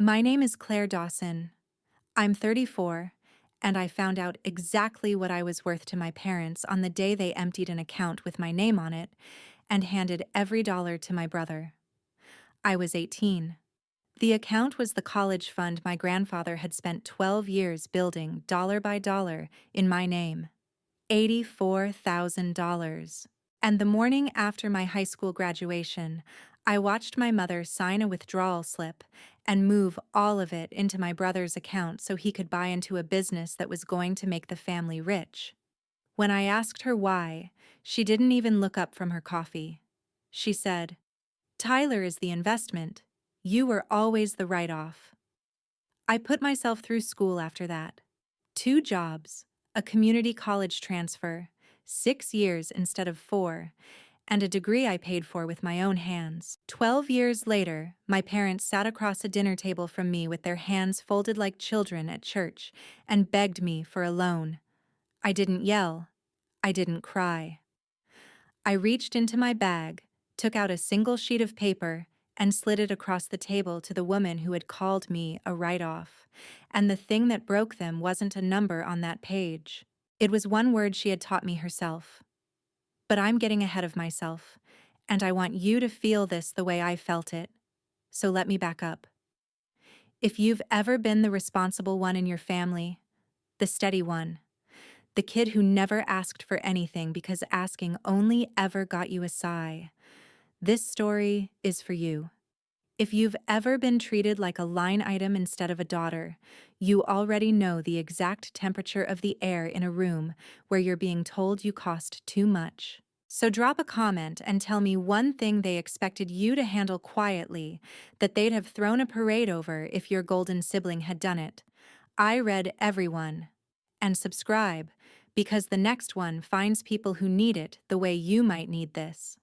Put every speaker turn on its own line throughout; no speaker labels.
My name is Claire Dawson. I'm 34, and I found out exactly what I was worth to my parents on the day they emptied an account with my name on it and handed every dollar to my brother. I was 18. The account was the college fund my grandfather had spent 12 years building dollar by dollar in my name. $84,000. And the morning after my high school graduation, I watched my mother sign a withdrawal slip and move all of it into my brother's account so he could buy into a business that was going to make the family rich. When I asked her why, she didn't even look up from her coffee. She said, "Tyler is the investment. You were always the write-off." I put myself through school after that. 2 jobs, a community college transfer, 6 years instead of 4, and a degree I paid for with my own hands. 12 years later, my parents sat across a dinner table from me with their hands folded like children at church and begged me for a loan. I didn't yell. I didn't cry. I reached into my bag, took out a single sheet of paper, and slid it across the table to the woman who had called me a write-off. And the thing that broke them wasn't a number on that page. It was one word she had taught me herself. But I'm getting ahead of myself, and I want you to feel this the way I felt it. So let me back up. If you've ever been the responsible one in your family, the steady one, the kid who never asked for anything because asking only ever got you a sigh, this story is for you. If you've ever been treated like a line item instead of a daughter, you already know the exact temperature of the air in a room where you're being told you cost too much. So drop a comment and tell me one thing they expected you to handle quietly that they'd have thrown a parade over if your golden sibling had done it. I read everyone. And subscribe, because the next one finds people who need it the way you might need this.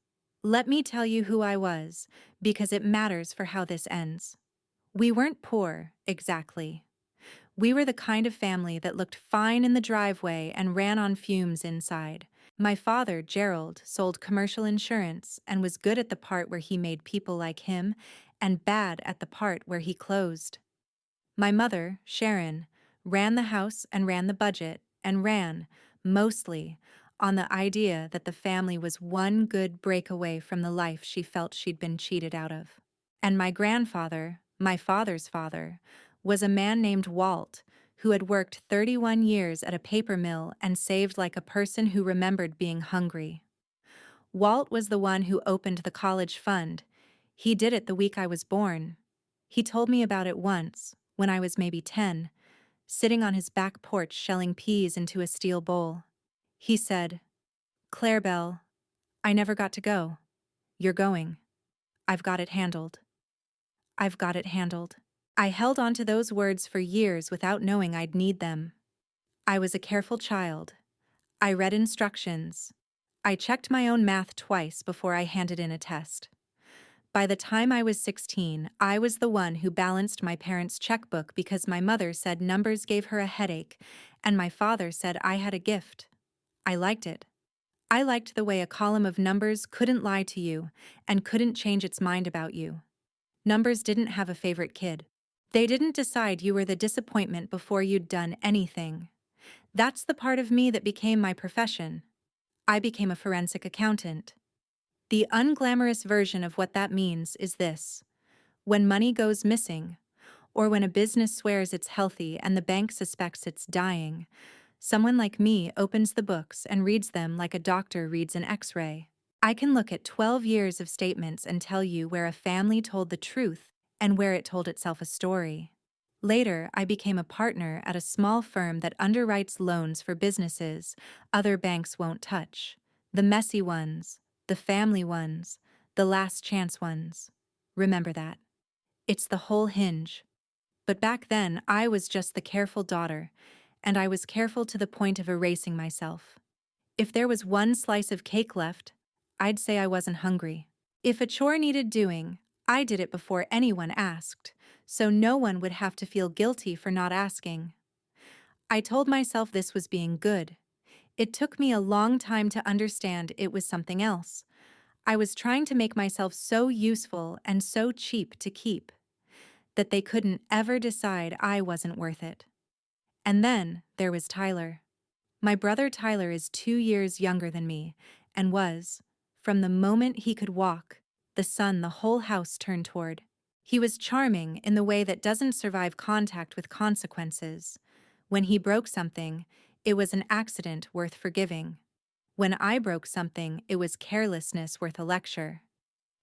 Let me tell you who I was, because it matters for how this ends. We weren't poor, exactly. We were the kind of family that looked fine in the driveway and ran on fumes inside. My father, Gerald, sold commercial insurance and was good at the part where he made people like him and bad at the part where he closed. My mother, Sharon, ran the house and ran the budget and ran, mostly, on the idea that the family was one good break away from the life she felt she'd been cheated out of. And my grandfather, my father's father, was a man named Walt, who had worked 31 years at a paper mill and saved like a person who remembered being hungry. Walt was the one who opened the college fund. He did it the week I was born. He told me about it once, when I was maybe 10, sitting on his back porch shelling peas into a steel bowl. He said, "Claire Bell, I never got to go. You're going. I've got it handled. I've got it handled." I held on to those words for years without knowing I'd need them. I was a careful child. I read instructions. I checked my own math twice before I handed in a test. By the time I was 16, I was the one who balanced my parents' checkbook because my mother said numbers gave her a headache, and my father said I had a gift. I liked it. I liked the way a column of numbers couldn't lie to you and couldn't change its mind about you. Numbers didn't have a favorite kid. They didn't decide you were the disappointment before you'd done anything. That's the part of me that became my profession. I became a forensic accountant. The unglamorous version of what that means is this: when money goes missing, or when a business swears it's healthy and the bank suspects it's dying, someone like me opens the books and reads them like a doctor reads an X-ray. I can look at 12 years of statements and tell you where a family told the truth and where it told itself a story. Later, I became a partner at a small firm that underwrites loans for businesses other banks won't touch. The messy ones, the family ones, the last chance ones. Remember that. It's the whole hinge. But back then, I was just the careful daughter, and I was careful to the point of erasing myself. If there was one slice of cake left, I'd say I wasn't hungry. If a chore needed doing, I did it before anyone asked, so no one would have to feel guilty for not asking. I told myself this was being good. It took me a long time to understand it was something else. I was trying to make myself so useful and so cheap to keep. that they couldn't ever decide I wasn't worth it. And then there was Tyler. My brother Tyler is 2 years younger than me, and was, from the moment he could walk, the son the whole house turned toward. He was charming in the way that doesn't survive contact with consequences. When he broke something, it was an accident worth forgiving. When I broke something, it was carelessness worth a lecture.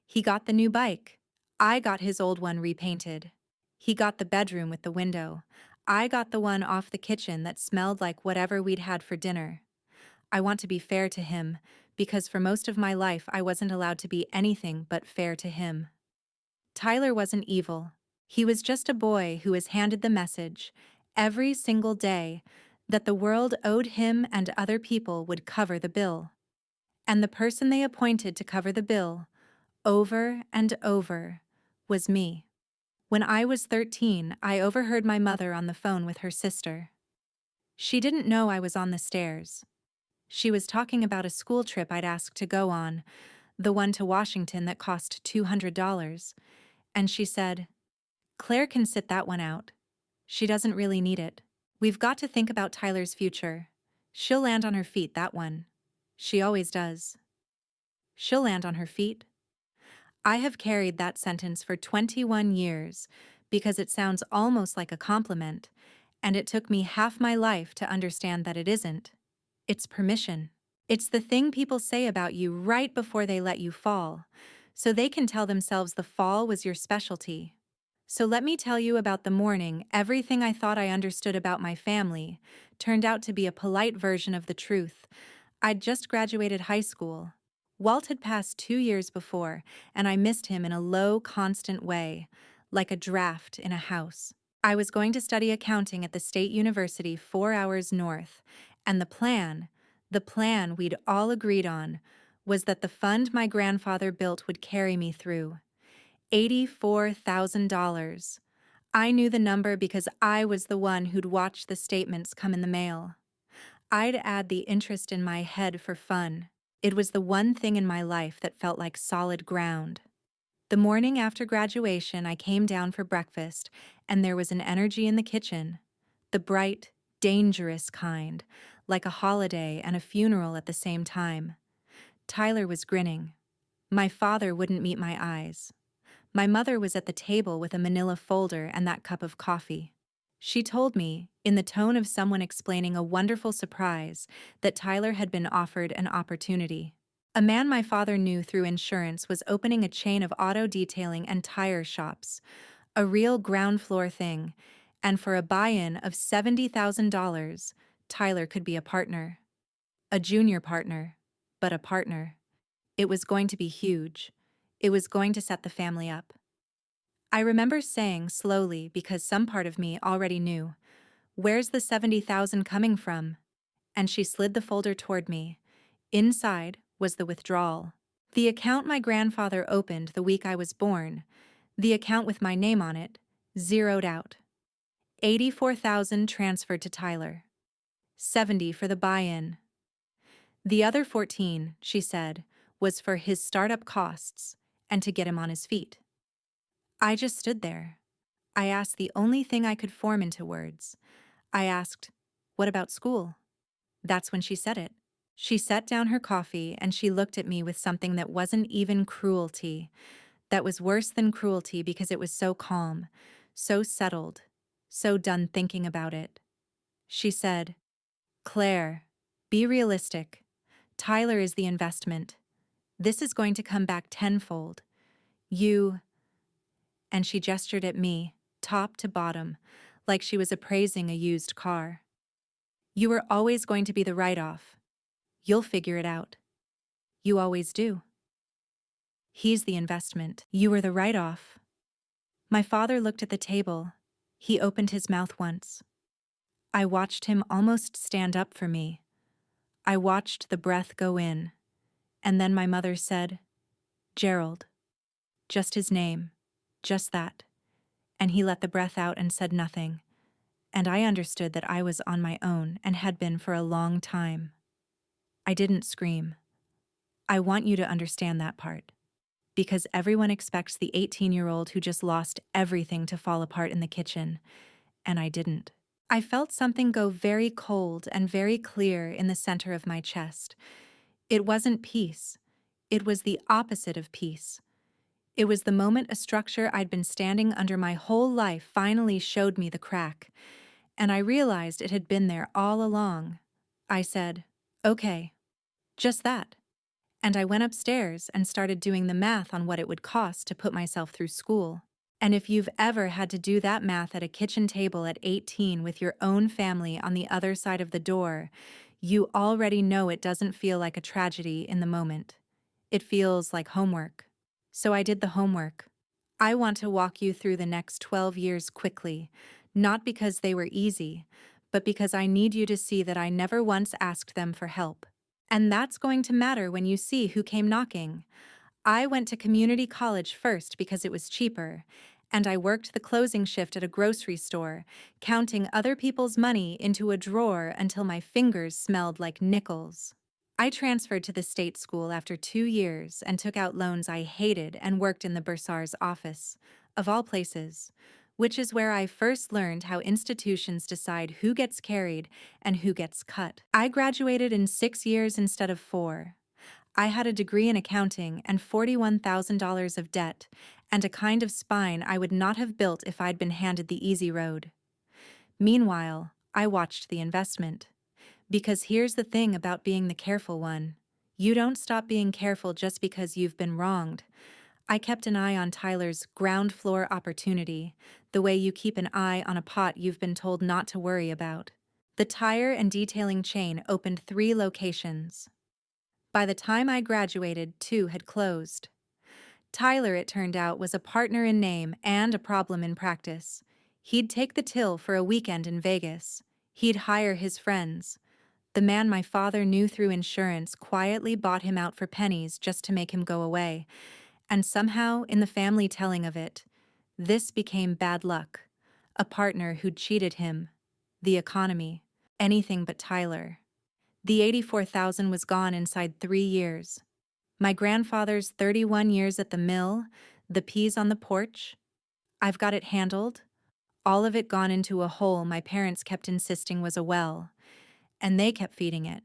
He got the new bike. I got his old one repainted. He got the bedroom with the window. I got the one off the kitchen that smelled like whatever we'd had for dinner. I want to be fair to him, because for most of my life I wasn't allowed to be anything but fair to him. Tyler wasn't evil. He was just a boy who was handed the message, every single day, that the world owed him and other people would cover the bill. And the person they appointed to cover the bill, over and over, was me. When I was 13, I overheard my mother on the phone with her sister. She didn't know I was on the stairs. She was talking about a school trip I'd asked to go on, the one to Washington that cost $200, and she said, "Claire can sit that one out. She doesn't really need it. We've got to think about Tyler's future. She'll land on her feet, that one. She always does. She'll land on her feet." I have carried that sentence for 21 years because it sounds almost like a compliment, and it took me half my life to understand that it isn't. It's permission. It's the thing people say about you right before they let you fall, so they can tell themselves the fall was your specialty. So let me tell you about the morning everything I thought I understood about my family turned out to be a polite version of the truth. I'd just graduated high school. Walt had passed 2 years before, and I missed him in a low, constant way, like a draft in a house. I was going to study accounting at the State University 4 hours north, and the plan we'd all agreed on, was that the fund my grandfather built would carry me through. $84,000. I knew the number because I was the one who'd watched the statements come in the mail. I'd add the interest in my head for fun. It was the one thing in my life that felt like solid ground. The morning after graduation, I came down for breakfast, and there was an energy in the kitchen. The bright, dangerous kind, like a holiday and a funeral at the same time. Tyler was grinning. My father wouldn't meet my eyes. My mother was at the table with a manila folder and that cup of coffee. She told me, in the tone of someone explaining a wonderful surprise, that Tyler had been offered an opportunity. A man my father knew through insurance was opening a chain of auto detailing and tire shops, a real ground floor thing, and for a buy-in of $70,000, Tyler could be a partner. A junior partner, but a partner. It was going to be huge. It was going to set the family up. I remember saying slowly, because some part of me already knew, "Where's the 70,000 coming from?" And she slid the folder toward me. Inside was the withdrawal. The account my grandfather opened the week I was born, the account with my name on it, zeroed out. 84,000 transferred to Tyler. 70 for the buy-in. The other 14, she said, was for his startup costs and to get him on his feet. I just stood there. I asked the only thing I could form into words. I asked, "What about school?" That's when she said it. She set down her coffee and she looked at me with something that wasn't even cruelty, that was worse than cruelty because it was so calm, so settled, so done thinking about it. She said, "Claire, be realistic. Tyler is the investment. This is going to come back tenfold. You," and she gestured at me, top to bottom, like she was appraising a used car. "You were always going to be the write-off. You'll figure it out. You always do. He's the investment. You were the write-off." My father looked at the table. He opened his mouth once. I watched him almost stand up for me. I watched the breath go in. And then my mother said, "Gerald." Just his name. Just that. And he let the breath out and said nothing. And I understood that I was on my own and had been for a long time. I didn't scream. I want you to understand that part. because everyone expects the 18-year-old who just lost everything to fall apart in the kitchen, and I didn't. I felt something go very cold and very clear in the center of my chest. It wasn't peace. It was the opposite of peace. It was the moment a structure I'd been standing under my whole life finally showed me the crack, and I realized it had been there all along. I said, "Okay, just that." And I went upstairs and started doing the math on what it would cost to put myself through school. And if you've ever had to do that math at a kitchen table at 18 with your own family on the other side of the door, you already know it doesn't feel like a tragedy in the moment. It feels like homework. So I did the homework. I want to walk you through the next 12 years quickly, not because they were easy, but because I need you to see that I never once asked them for help. And that's going to matter when you see who came knocking. I went to community college first because it was cheaper, and I worked the closing shift at a grocery store, counting other people's money into a drawer until my fingers smelled like nickels. I transferred to the state school after 2 years and took out loans I hated and worked in the bursar's office, of all places, which is where I first learned how institutions decide who gets carried and who gets cut. I graduated in 6 years instead of 4. I had a degree in accounting and $41,000 of debt, and a kind of spine I would not have built if I'd been handed the easy road. Meanwhile, I watched the investment. Because here's the thing about being the careful one. You don't stop being careful just because you've been wronged. I kept an eye on Tyler's ground floor opportunity, the way you keep an eye on a pot you've been told not to worry about. The tire and detailing chain opened 3 locations. By the time I graduated, 2 had closed. Tyler, it turned out, was a partner in name and a problem in practice. He'd take the till for a weekend in Vegas. He'd hire his friends. The man my father knew through insurance quietly bought him out for pennies just to make him go away. And somehow, in the family telling of it, this became bad luck. A partner who'd cheated him. The economy. Anything but Tyler. The 84,000 was gone inside 3 years. My grandfather's 31 years at the mill, the peas on the porch. I've got it handled. All of it gone into a hole my parents kept insisting was a well. And they kept feeding it.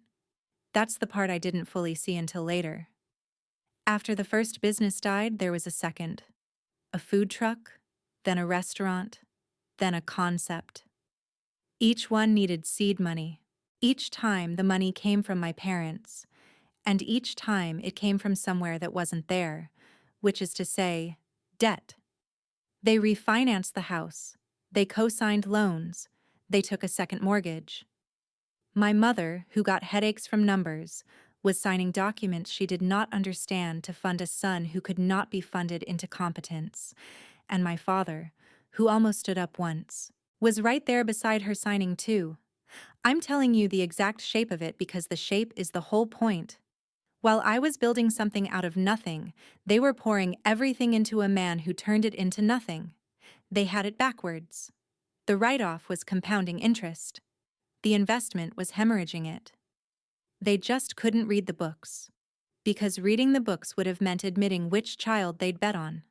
That's the part I didn't fully see until later. After the first business died, there was a second. A food truck, then a restaurant, then a concept. Each one needed seed money. Each time the money came from my parents, and each time it came from somewhere that wasn't there, which is to say, debt. They refinanced the house. They co-signed loans. They took a second mortgage. My mother, who got headaches from numbers, was signing documents she did not understand to fund a son who could not be funded into competence. And my father, who almost stood up once, was right there beside her signing too. I'm telling you the exact shape of it because the shape is the whole point. While I was building something out of nothing, they were pouring everything into a man who turned it into nothing. They had it backwards. The write-off was compounding interest. The investment was hemorrhaging it. They just couldn't read the books. Because reading the books would have meant admitting which child they'd bet on.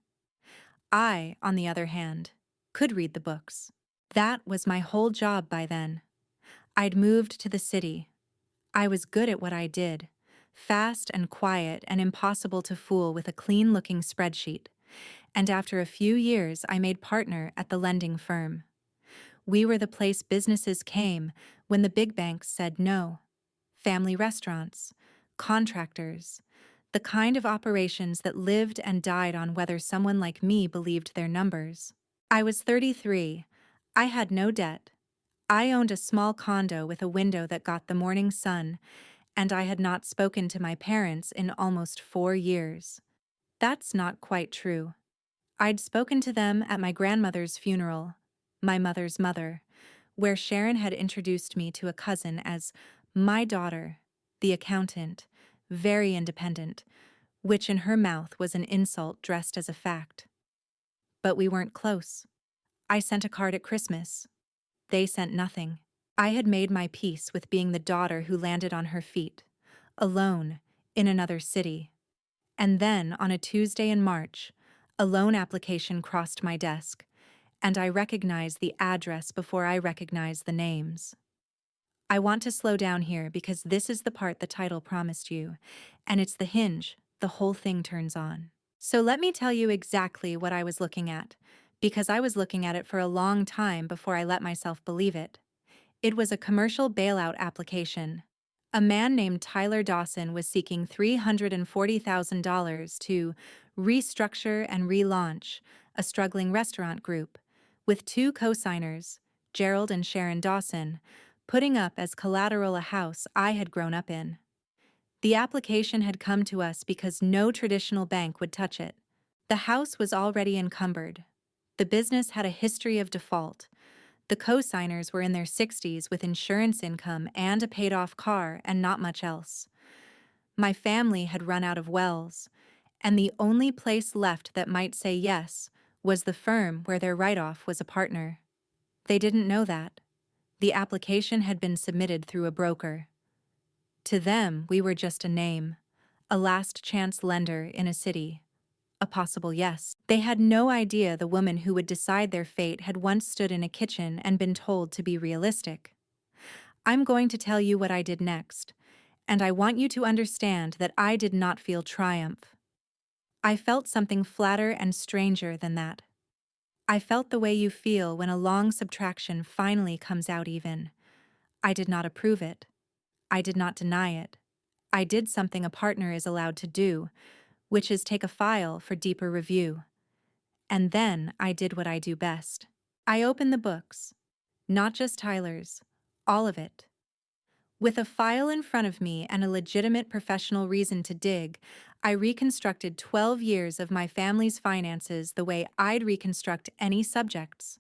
I, on the other hand, could read the books. That was my whole job by then. I'd moved to the city. I was good at what I did. Fast and quiet and impossible to fool with a clean-looking spreadsheet. And after a few years, I made partner at the lending firm. We were the place businesses came when the big banks said no. Family restaurants, contractors, the kind of operations that lived and died on whether someone like me believed their numbers. I was 33. I had no debt. I owned a small condo with a window that got the morning sun, and I had not spoken to my parents in almost 4 years. That's not quite true. I'd spoken to them at my grandmother's funeral, my mother's mother, where Sharon had introduced me to a cousin as my daughter, the accountant, very independent, which in her mouth was an insult dressed as a fact. But we weren't close. I sent a card at Christmas. They sent nothing. I had made my peace with being the daughter who landed on her feet, alone, in another city. And then, on a Tuesday in March, a loan application crossed my desk, and I recognized the address before I recognized the names. I want to slow down here because this is the part the title promised you, and it's the hinge the whole thing turns on. So let me tell you exactly what I was looking at, because I was looking at it for a long time before I let myself believe it. It was a commercial bailout application. A man named Tyler Dawson was seeking $340,000 to restructure and relaunch a struggling restaurant group, with two co-signers, Gerald and Sharon Dawson, putting up as collateral a house I had grown up in. The application had come to us because no traditional bank would touch it. The house was already encumbered. The business had a history of default. The co-signers were in their 60s with insurance income and a paid-off car and not much else. My family had run out of wells, and the only place left that might say yes was the firm where their write-off was a partner. They didn't know that. The application had been submitted through a broker. To them, we were just a name, a last-chance lender in a city. A possible yes. They had no idea the woman who would decide their fate had once stood in a kitchen and been told to be realistic. I'm going to tell you what I did next, and I want you to understand that I did not feel triumph. I felt something flatter and stranger than that. I felt the way you feel when a long subtraction finally comes out even. I did not approve it. I did not deny it. I did something a partner is allowed to do, which is take a file for deeper review. And then I did what I do best. I opened the books. Not just Tyler's. All of it. With a file in front of me and a legitimate professional reason to dig, I reconstructed 12 years of my family's finances the way I'd reconstruct any subjects.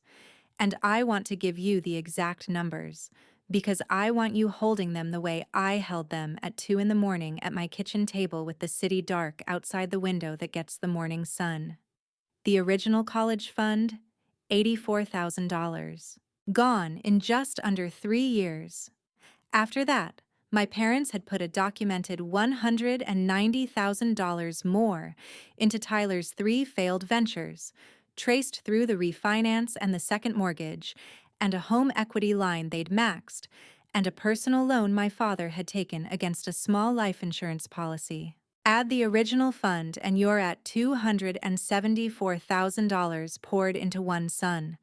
And I want to give you the exact numbers, because I want you holding them the way I held them at 2 in the morning at my kitchen table with the city dark outside the window that gets the morning sun. The original college fund, $84,000. Gone in just under 3 years. After that, my parents had put a documented $190,000 more into Tyler's 3 failed ventures, traced through the refinance and the second mortgage, and a home equity line they'd maxed, and a personal loan my father had taken against a small life insurance policy. Add the original fund and you're at $274,000 poured into one son,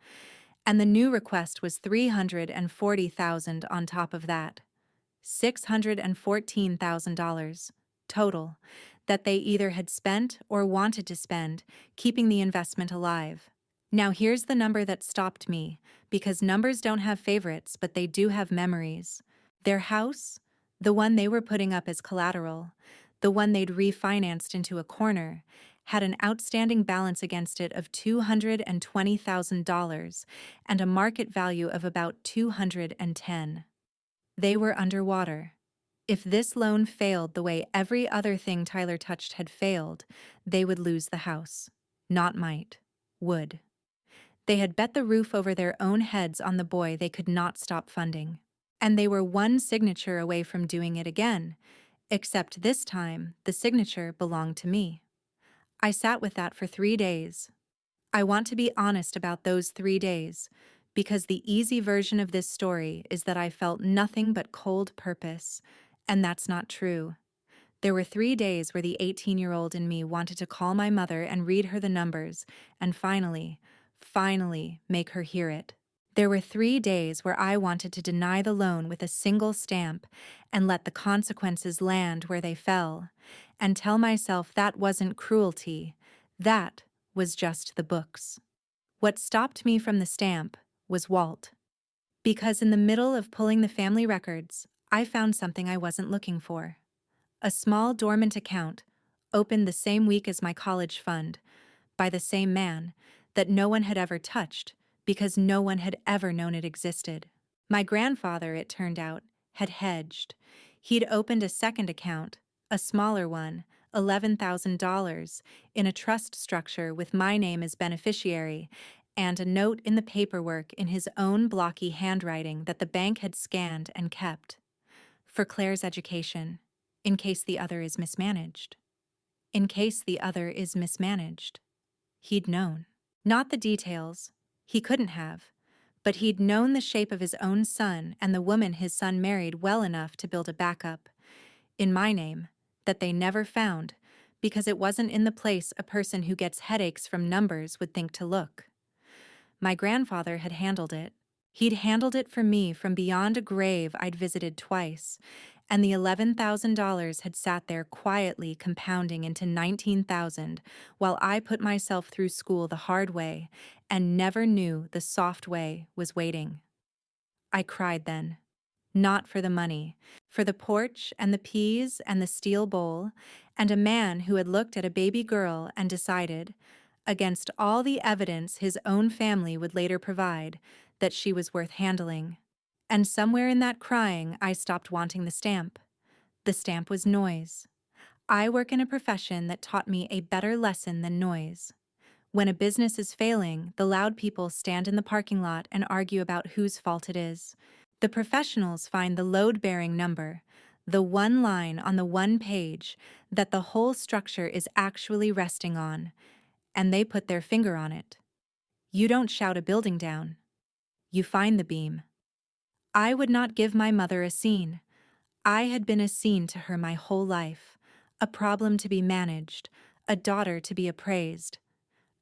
and the new request was $340,000 on top of that. $614,000 total that they either had spent or wanted to spend, keeping the investment alive. Now here's the number that stopped me, because numbers don't have favorites, but they do have memories. Their house, the one they were putting up as collateral, the one they'd refinanced into a corner, had an outstanding balance against it of $220,000 and a market value of about $210,000. They were underwater. If this loan failed the way every other thing Tyler touched had failed, they would lose the house. Not might. Would. They had bet the roof over their own heads on the boy they could not stop funding. And they were one signature away from doing it again, except this time the signature belonged to me. I sat with that for 3 days. I want to be honest about those 3 days, because the easy version of this story is that I felt nothing but cold purpose, and that's not true. There were 3 days where the 18-year-old in me wanted to call my mother and read her the numbers, and finally make her hear it. There were 3 days where I wanted to deny the loan with a single stamp and let the consequences land where they fell, and tell myself that wasn't cruelty, that was just the books. What stopped me from the stamp was Walt. Because in the middle of pulling the family records, I found something I wasn't looking for. A small dormant account, opened the same week as my college fund, by the same man, that no one had ever touched, because no one had ever known it existed. My grandfather, it turned out, had hedged. He'd opened a second account, a smaller one, $11,000, in a trust structure with my name as beneficiary, and a note in the paperwork in his own blocky handwriting that the bank had scanned and kept. For Claire's education, in case the other is mismanaged. in case the other is mismanaged. He'd known. Not the details. He couldn't have. But he'd known the shape of his own son and the woman his son married well enough to build a backup, in my name, that they never found, because it wasn't in the place a person who gets headaches from numbers would think to look. My grandfather had handled it. He'd handled it for me from beyond a grave I'd visited twice, and the $11,000 had sat there quietly compounding into $19,000 while I put myself through school the hard way and never knew the soft way was waiting. I cried then. Not for the money, for the porch and the peas and the steel bowl, and a man who had looked at a baby girl and decided, against all the evidence his own family would later provide, that she was worth handling. And somewhere in that crying, I stopped wanting the stamp. The stamp was noise. I work in a profession that taught me a better lesson than noise. When a business is failing, the loud people stand in the parking lot and argue about whose fault it is. The professionals find the load-bearing number, the one line on the one page that the whole structure is actually resting on, and they put their finger on it. You don't shout a building down. You find the beam. I would not give my mother a scene. I had been a scene to her my whole life, a problem to be managed, a daughter to be appraised.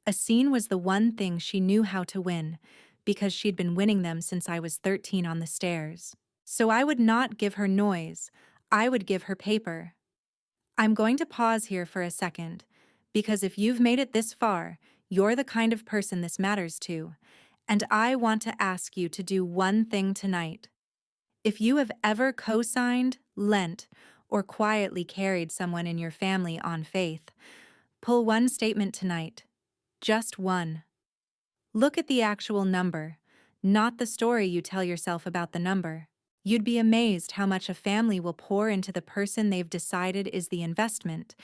A scene was the one thing she knew how to win, because she'd been winning them since I was 13 on the stairs. So I would not give her noise, I would give her paper. I'm going to pause here for a second, because if you've made it this far, you're the kind of person this matters to, and I want to ask you to do one thing tonight. If you have ever co-signed, lent, or quietly carried someone in your family on faith, pull one statement tonight. Just one. Look at the actual number, not the story you tell yourself about the number. You'd be amazed how much a family will pour into the person they've decided is the investment,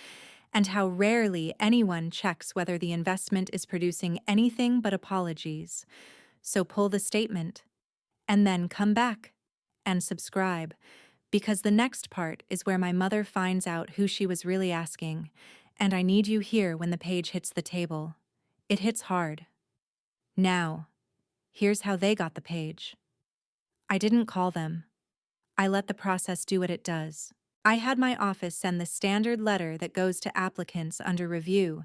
and how rarely anyone checks whether the investment is producing anything but apologies. So pull the statement, and then come back and subscribe, because the next part is where my mother finds out who she was really asking, and I need you here when the page hits the table. It hits hard. Now, here's how they got the page. I didn't call them. I let the process do what it does. I had my office send the standard letter that goes to applicants under review,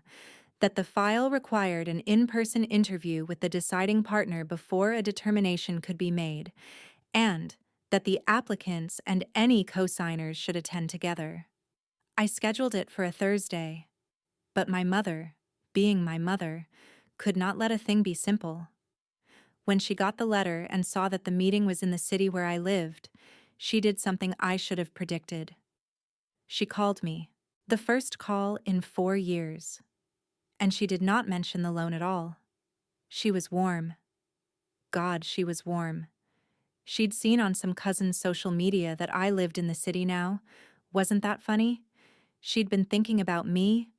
that the file required an in-person interview with the deciding partner before a determination could be made, and that the applicants and any co-signers should attend together. I scheduled it for a Thursday, but my mother, being my mother, could not let a thing be simple. When she got the letter and saw that the meeting was in the city where I lived, she did something I should have predicted. She called me, the first call in 4 years. And she did not mention the loan at all. She was warm. God, she was warm. She'd seen on some cousin's social media that I lived in the city now. Wasn't that funny? She'd been thinking about me.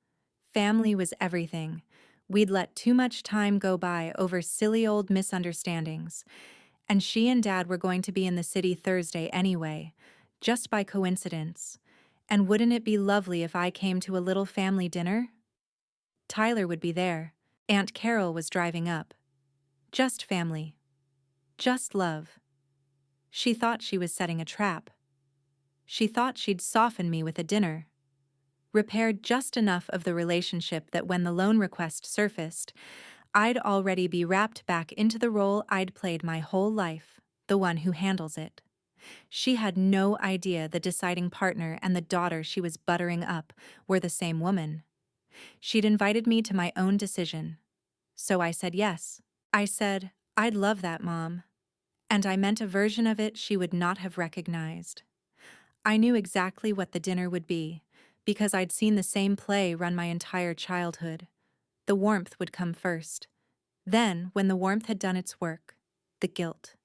Family was everything. We'd let too much time go by over silly old misunderstandings. And she and Dad were going to be in the city Thursday anyway, just by coincidence. And wouldn't it be lovely if I came to a little family dinner? Tyler would be there. Aunt Carol was driving up. Just family. Just love. She thought she was setting a trap. She thought she'd soften me with a dinner. Repaired just enough of the relationship that when the loan request surfaced, I'd already be wrapped back into the role I'd played my whole life, the one who handles it. She had no idea the deciding partner and the daughter she was buttering up were the same woman. She'd invited me to my own decision. So I said yes. I said, I'd love that, Mom. And I meant a version of it she would not have recognized. I knew exactly what the dinner would be, because I'd seen the same play run my entire childhood. The warmth would come first. Then, when the warmth had done its work, the guilt.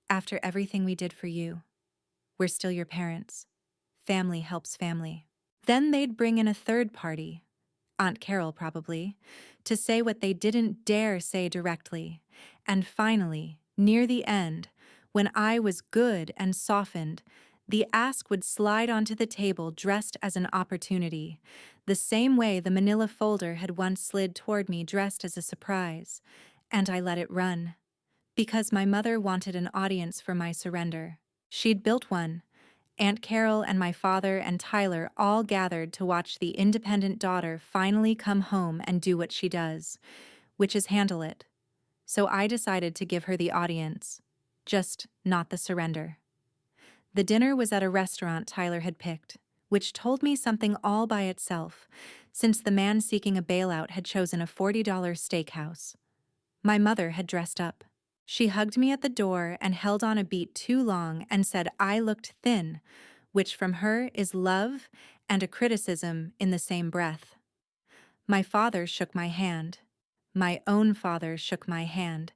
After everything we did for you, we're still your parents. Family helps family. Then they'd bring in a third party, Aunt Carol probably, to say what they didn't dare say directly. And finally, near the end, when I was good and softened, The ask would slide onto the table dressed as an opportunity, the same way the manila folder had once slid toward me dressed as a surprise, and I let it run. Because my mother wanted an audience for my surrender. She'd built one. Aunt Carol and my father and Tyler all gathered to watch the independent daughter finally come home and do what she does, which is handle it. So I decided to give her the audience, just not the surrender. The dinner was at a restaurant Tyler had picked, which told me something all by itself, since the man seeking a bailout had chosen a $40 steakhouse. My mother had dressed up. She hugged me at the door and held on a beat too long and said I looked thin, which from her is love and a criticism in the same breath. My father shook my hand. My own father shook my hand,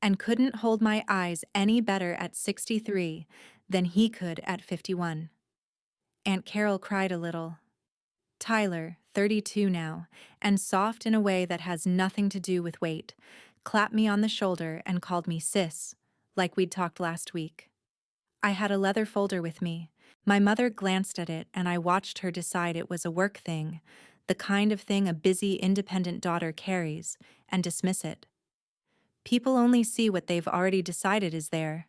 and couldn't hold my eyes any better at 63 than he could at 51. Aunt Carol cried a little. Tyler, 32 now, and soft in a way that has nothing to do with weight, clapped me on the shoulder and called me sis, like we'd talked last week. I had a leather folder with me. My mother glanced at it and I watched her decide it was a work thing, the kind of thing a busy, independent daughter carries, and dismiss it. People only see what they've already decided is there.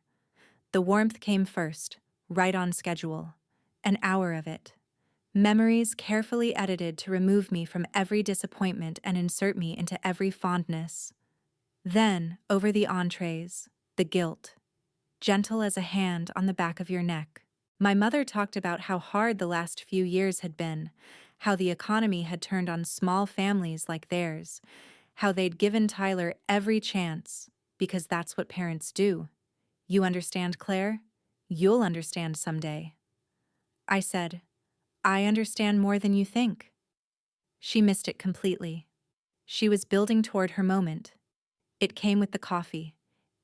The warmth came first, right on schedule. An hour of it. Memories carefully edited to remove me from every disappointment and insert me into every fondness. Then, over the entrees, the guilt. Gentle as a hand on the back of your neck. My mother talked about how hard the last few years had been, how the economy had turned on small families like theirs, how they'd given Tyler every chance, because that's what parents do. You understand, Claire? You'll understand someday. I said, I understand more than you think. She missed it completely. She was building toward her moment. It came with the coffee,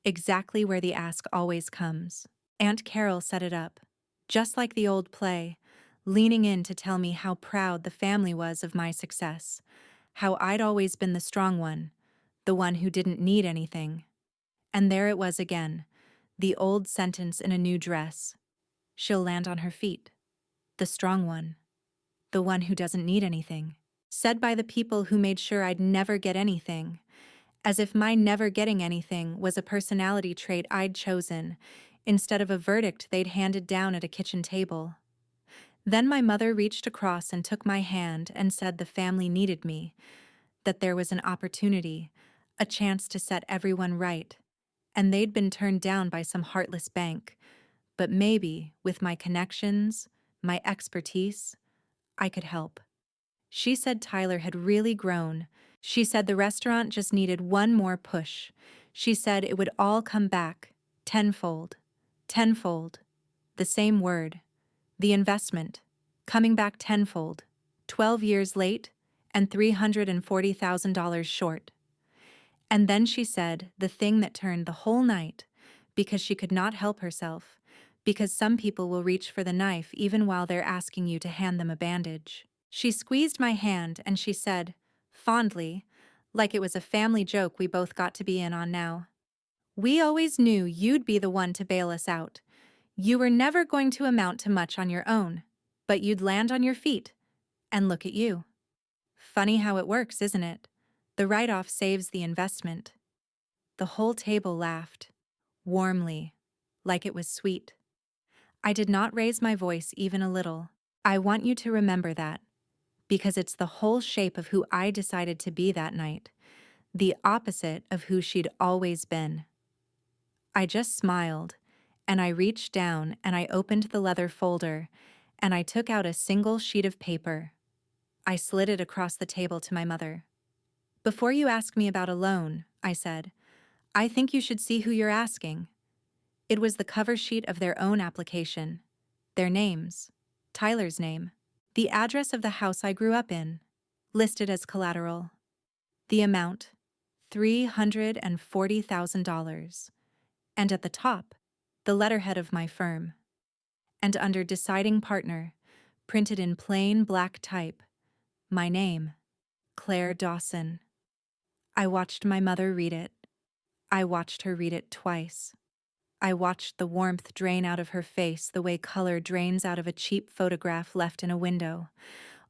exactly where the ask always comes. Aunt Carol set it up, just like the old play, leaning in to tell me how proud the family was of my success, how I'd always been the strong one, the one who didn't need anything. And there it was again, the old sentence in a new dress. She'll land on her feet. The strong one. The one who doesn't need anything. Said by the people who made sure I'd never get anything. As if my never getting anything was a personality trait I'd chosen, instead of a verdict they'd handed down at a kitchen table. Then my mother reached across and took my hand and said the family needed me, that there was an opportunity, a chance to set everyone right, and they'd been turned down by some heartless bank, but maybe, with my connections, my expertise, I could help. She said Tyler had really grown. She said the restaurant just needed one more push. She said it would all come back, tenfold. Tenfold. The same word. The investment. Coming back tenfold. 12 years late, and $340,000 short. And then she said the thing that turned the whole night, because she could not help herself, because some people will reach for the knife even while they're asking you to hand them a bandage. She squeezed my hand and she said, fondly, like it was a family joke we both got to be in on now. We always knew you'd be the one to bail us out. You were never going to amount to much on your own, but you'd land on your feet. And look at you. Funny how it works, isn't it? The write-off saves the investment. The whole table laughed, warmly, like it was sweet. I did not raise my voice even a little. I want you to remember that, because it's the whole shape of who I decided to be that night, the opposite of who she'd always been. I just smiled, and I reached down and I opened the leather folder, and I took out a single sheet of paper. I slid it across the table to my mother. Before you ask me about a loan, I said, I think you should see who you're asking. It was the cover sheet of their own application. Their names. Tyler's name. The address of the house I grew up in. Listed as collateral. The amount, $340,000. And at the top, the letterhead of my firm. And under deciding partner, printed in plain black type, my name, Claire Dawson. I watched my mother read it. I watched her read it twice. I watched the warmth drain out of her face the way color drains out of a cheap photograph left in a window,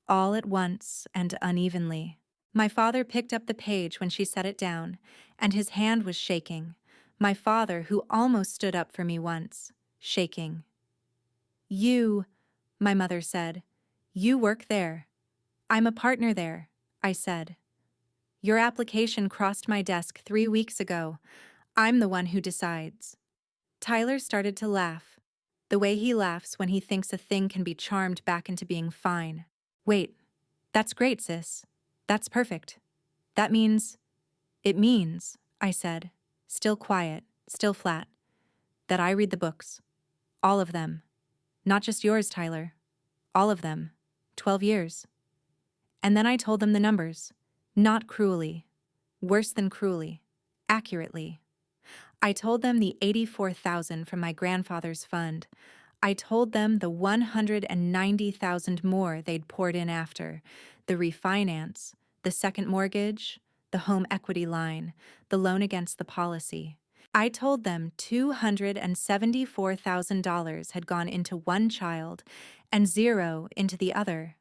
all at once and unevenly. My father picked up the page when she set it down, and his hand was shaking. My father, who almost stood up for me once, shaking. You, my mother said, you work there. I'm a partner there, I said. Your application crossed my desk 3 weeks ago. I'm the one who decides. Tyler started to laugh, the way he laughs when he thinks a thing can be charmed back into being fine. Wait, that's great, sis. That's perfect. That means, it means, I said, still quiet, still flat, that I read the books. All of them. Not just yours, Tyler. All of them. 12 years. And then I told them the numbers. Not cruelly. Worse than cruelly. Accurately. I told them the 84,000 from my grandfather's fund. I told them the 190,000 more they'd poured in after, the refinance, the second mortgage, the home equity line, the loan against the policy. I told them $274,000 had gone into one child and zero into the other,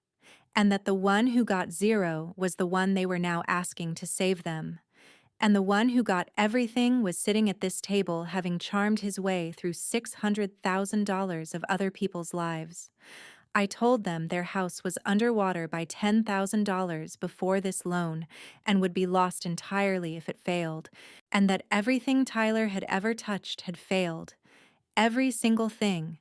and that the one who got zero was the one they were now asking to save them. And the one who got everything was sitting at this table having charmed his way through $600,000 of other people's lives. I told them their house was underwater by $10,000 before this loan and would be lost entirely if it failed, and that everything Tyler had ever touched had failed. Every single thing.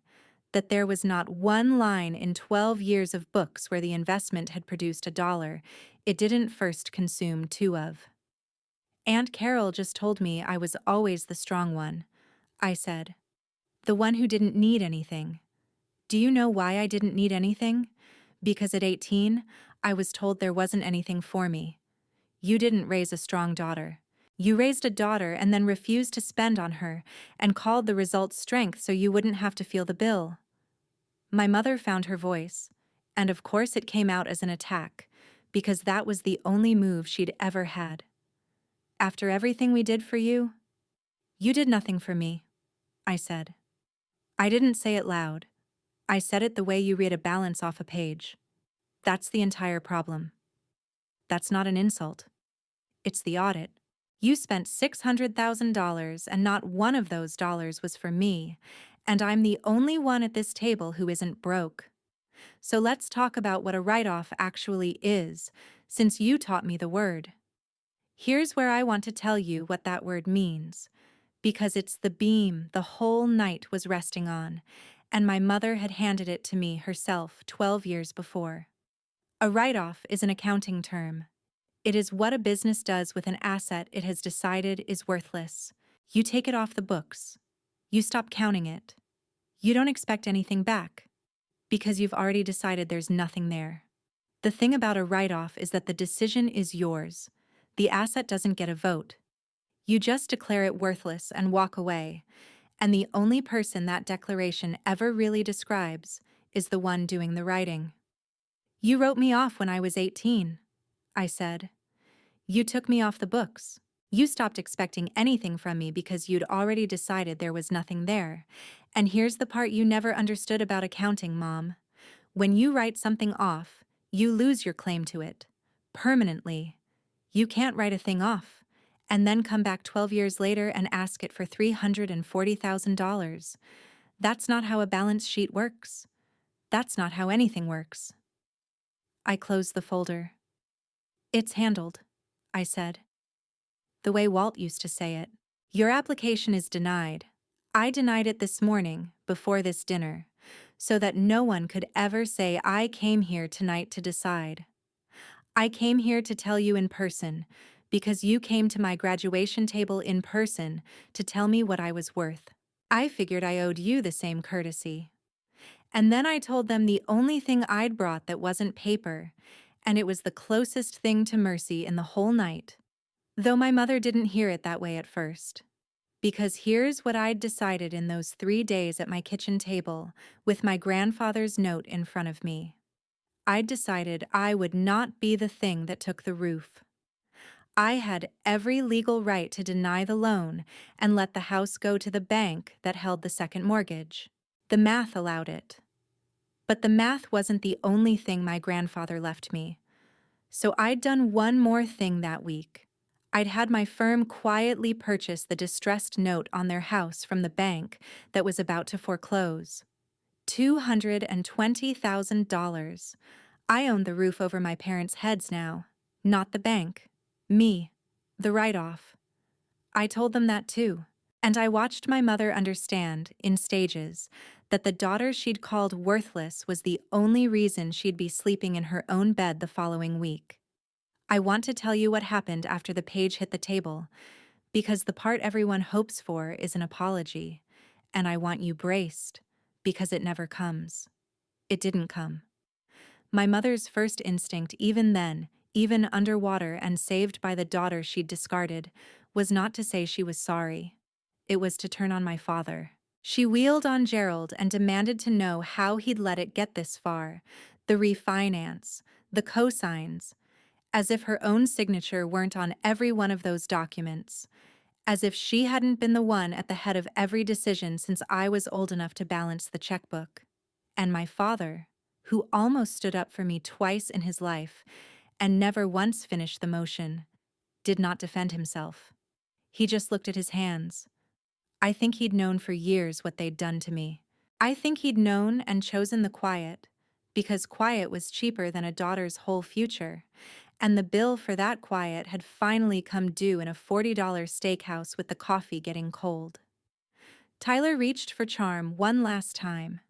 That there was not one line in 12 years of books where the investment had produced $1 it didn't first consume two of. Aunt Carol just told me I was always the strong one, I said. The one who didn't need anything. Do you know why I didn't need anything? Because at 18, I was told there wasn't anything for me. You didn't raise a strong daughter. You raised a daughter and then refused to spend on her and called the result strength so you wouldn't have to feel the bill. My mother found her voice, and of course it came out as an attack, because that was the only move she'd ever had. After everything we did for you? You did nothing for me, I said. I didn't say it loud. I said it the way you read a balance off a page. That's the entire problem. That's not an insult. It's the audit. You spent $600,000 and not one of those dollars was for me, and I'm the only one at this table who isn't broke. So let's talk about what a write-off actually is, since you taught me the word. Here's where I want to tell you what that word means, because it's the beam the whole night was resting on, and my mother had handed it to me herself 12 years before. A write-off is an accounting term. It is what a business does with an asset it has decided is worthless. You take it off the books. You stop counting it. You don't expect anything back, because you've already decided there's nothing there. The thing about a write-off is that the decision is yours. The asset doesn't get a vote. You just declare it worthless and walk away, and the only person that declaration ever really describes is the one doing the writing. You wrote me off when I was 18, I said. You took me off the books. You stopped expecting anything from me because you'd already decided there was nothing there. And here's the part you never understood about accounting, Mom. When you write something off, you lose your claim to it. Permanently. You can't write a thing off, and then come back 12 years later and ask it for $340,000. That's not how a balance sheet works. That's not how anything works. I closed the folder. It's handled, I said. The way Walt used to say it. Your application is denied. I denied it this morning, before this dinner, so that no one could ever say I came here tonight to decide. I came here to tell you in person, because you came to my graduation table in person to tell me what I was worth. I figured I owed you the same courtesy. And then I told them the only thing I'd brought that wasn't paper, and it was the closest thing to mercy in the whole night. Though my mother didn't hear it that way at first. Because here's what I'd decided in those 3 days at my kitchen table, with my grandfather's note in front of me. I'd decided I would not be the thing that took the roof. I had every legal right to deny the loan and let the house go to the bank that held the second mortgage. The math allowed it. But the math wasn't the only thing my grandfather left me. So I'd done one more thing that week. I'd had my firm quietly purchase the distressed note on their house from the bank that was about to foreclose. $220,000. I owned the roof over my parents' heads now, not the bank. Me. The write-off. I told them that too. And I watched my mother understand, in stages, that the daughter she'd called worthless was the only reason she'd be sleeping in her own bed the following week. I want to tell you what happened after the page hit the table, because the part everyone hopes for is an apology, and I want you braced, because it never comes. It didn't come. My mother's first instinct, even then, even underwater and saved by the daughter she'd discarded, was not to say she was sorry. It was to turn on my father. She wheeled on Gerald and demanded to know how he'd let it get this far, the refinance, the cosigns, as if her own signature weren't on every one of those documents, as if she hadn't been the one at the head of every decision since I was old enough to balance the checkbook. And my father, who almost stood up for me twice in his life and never once finished the motion, did not defend himself. He just looked at his hands. I think he'd known for years what they'd done to me. I think he'd known and chosen the quiet, because quiet was cheaper than a daughter's whole future, and the bill for that quiet had finally come due in a $40 steakhouse with the coffee getting cold. Tyler reached for charm one last time.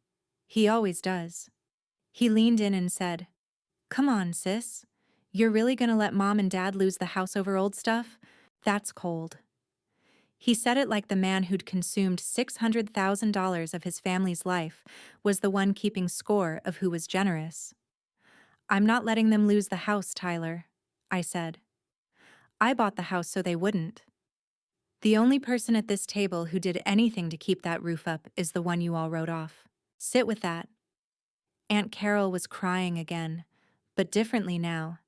He always does. He leaned in and said, "Come on, sis. You're really gonna let Mom and Dad lose the house over old stuff? That's cold." He said it like the man who'd consumed $600,000 of his family's life was the one keeping score of who was generous. "I'm not letting them lose the house, Tyler," I said. "I bought the house so they wouldn't. The only person at this table who did anything to keep that roof up is the one you all wrote off. Sit with that." Aunt Carol was crying again, but differently now.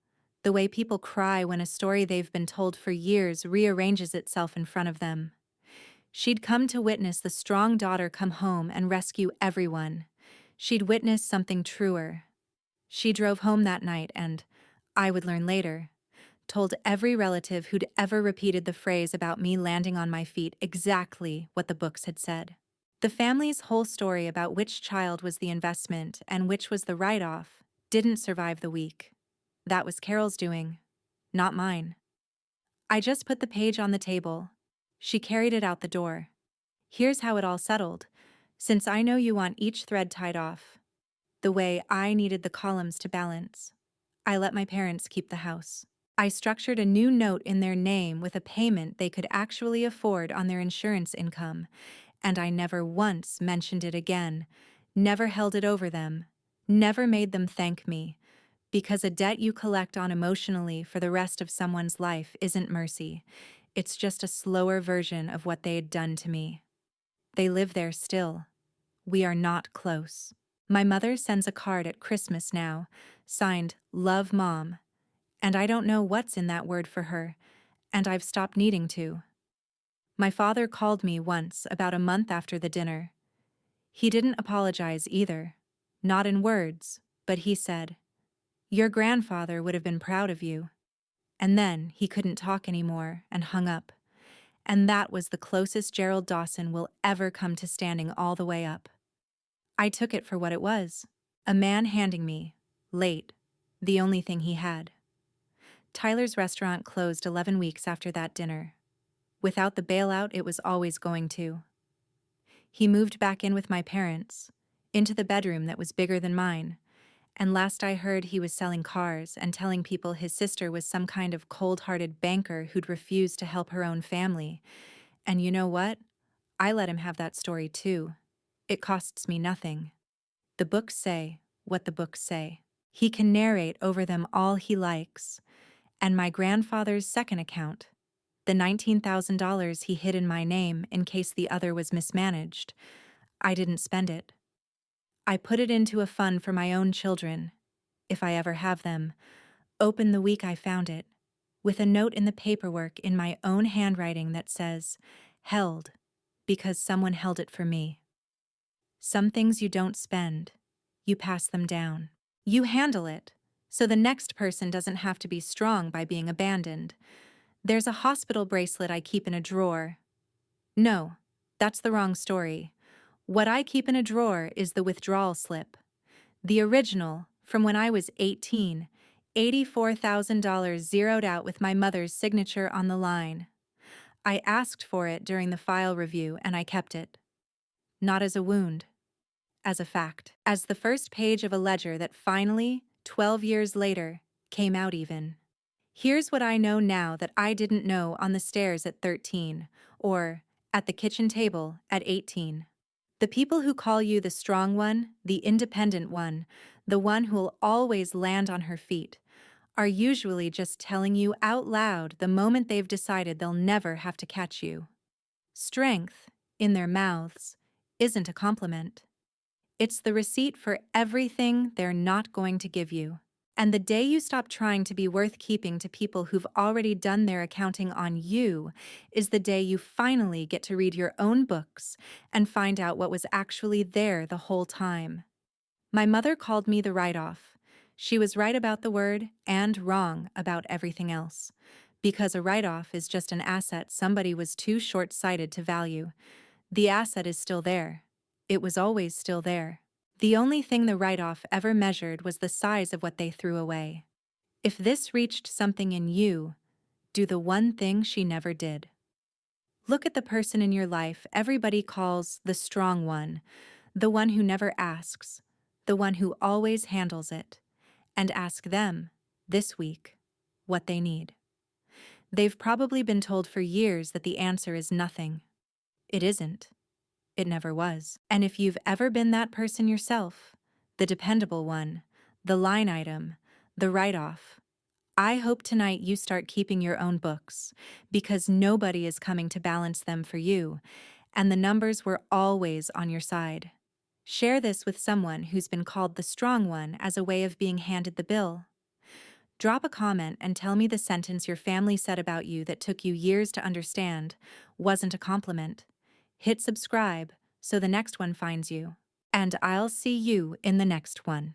The way people cry when a story they've been told for years rearranges itself in front of them. She'd come to witness the strong daughter come home and rescue everyone. She'd witnessed something truer. She drove home that night and, I would learn later, told every relative who'd ever repeated the phrase about me landing on my feet exactly what the books had said. The family's whole story about which child was the investment and which was the write-off didn't survive the week. That was Carol's doing, not mine. I just put the page on the table. She carried it out the door. "Here's how it all settled, since I know you want each thread tied off. The way I needed the columns to balance. I let my parents keep the house. I structured a new note in their name with a payment they could actually afford on their insurance income, and I never once mentioned it again, never held it over them, never made them thank me, because a debt you collect on emotionally for the rest of someone's life isn't mercy. It's just a slower version of what they had done to me. They live there still. We are not close. My mother sends a card at Christmas now, signed Love Mom, and I don't know what's in that word for her, and I've stopped needing to. My father called me once about a month after the dinner. He didn't apologize either, not in words, but he said, "Your grandfather would have been proud of you." And then he couldn't talk anymore and hung up. And that was the closest Gerald Dawson will ever come to standing all the way up. I took it for what it was. A man handing me, late, the only thing he had. Tyler's restaurant closed 11 weeks after that dinner. Without the bailout, it was always going to. He moved back in with my parents, into the bedroom that was bigger than mine, and last I heard he was selling cars and telling people his sister was some kind of cold-hearted banker who'd refused to help her own family. And you know what? I let him have that story too. It costs me nothing. The books say what the books say. He can narrate over them all he likes. And my grandfather's second account, the $19,000 he hid in my name in case the other was mismanaged, I didn't spend it. I put it into a fund for my own children, if I ever have them, open the week I found it, with a note in the paperwork in my own handwriting that says, held, because someone held it for me. Some things you don't spend, you pass them down. You handle it, so the next person doesn't have to be strong by being abandoned. There's a hospital bracelet I keep in a drawer. No, that's the wrong story. What I keep in a drawer is the withdrawal slip. The original, from when I was 18, $84,000 zeroed out with my mother's signature on the line. I asked for it during the file review and I kept it. Not as a wound, as a fact. As the first page of a ledger that finally, 12 years later, came out even. Here's what I know now that I didn't know on the stairs at 13, or at the kitchen table at 18. The people who call you the strong one, the independent one, the one who'll always land on her feet, are usually just telling you out loud the moment they've decided they'll never have to catch you. Strength, in their mouths, isn't a compliment. It's the receipt for everything they're not going to give you. And the day you stop trying to be worth keeping to people who've already done their accounting on you is the day you finally get to read your own books and find out what was actually there the whole time. My mother called me the write-off. She was right about the word and wrong about everything else. Because a write-off is just an asset somebody was too short-sighted to value. The asset is still there. It was always still there. The only thing the write-off ever measured was the size of what they threw away. If this reached something in you, do the one thing she never did. Look at the person in your life everybody calls the strong one, the one who never asks, the one who always handles it, and ask them, this week, what they need. They've probably been told for years that the answer is nothing. It isn't. It never was. And if you've ever been that person yourself, the dependable one, the line item, the write-off, I hope tonight you start keeping your own books, because nobody is coming to balance them for you, and the numbers were always on your side. Share this with someone who's been called the strong one as a way of being handed the bill. Drop a comment and tell me the sentence your family said about you that took you years to understand wasn't a compliment. Hit subscribe so the next one finds you. And I'll see you in the next one.